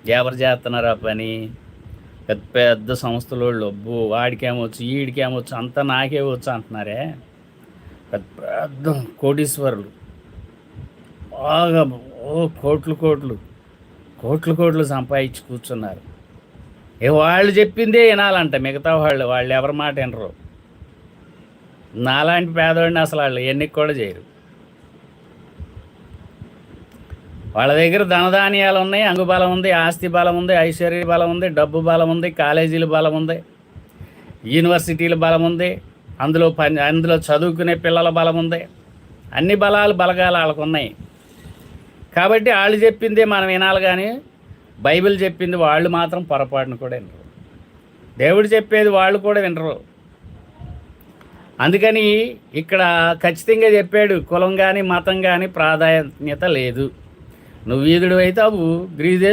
ఎవరు చేస్తున్నారు ఆ పని? పెద్ద పెద్ద సంస్థలోళ్ళు. అబ్బో! వాడికేమొచ్చు, ఈడికేమొచ్చు, అంతా నాకే వచ్చు అంటున్నారే. పెద్ద పెద్ద కోటీశ్వరులు. బాగా కోట్లు కోట్లు కోట్లు కోట్లు సంపాదించి కూర్చున్నారు. వాళ్ళు చెప్పిందే వినాలంట మిగతా వాళ్ళు. వాళ్ళు ఎవరి మాట వినరు. నాలాంటి పేదవాడిని అసలు వాళ్ళు ఎన్నిక కూడా చేయరు. వాళ్ళ దగ్గర ధనధాన్యాలు ఉన్నాయి, అంగుబలం ఉంది, ఆస్తి బలం ఉంది, ఐశ్వర్య బలం ఉంది, డబ్బు బలం ఉంది, కాలేజీల బలం ఉంది, యూనివర్సిటీల బలం ఉంది, అందులో చదువుకునే పిల్లల బలం ఉంది. అన్ని బలగాలు వాళ్ళకు ఉన్నాయి. కాబట్టి వాళ్ళు చెప్పిందే మనం వినాలి. కానీ బైబిల్ చెప్పింది వాళ్ళు మాత్రం పొరపాటును కూడా వినరు. దేవుడు చెప్పేది వాళ్ళు కూడా వినరు. అందుకని ఇక్కడ ఖచ్చితంగా చెప్పాడు, కులం కానీ మతం కానీ ప్రాధాన్యత లేదు. నువ్వు వీధుడు అవుతావు, గ్రీజు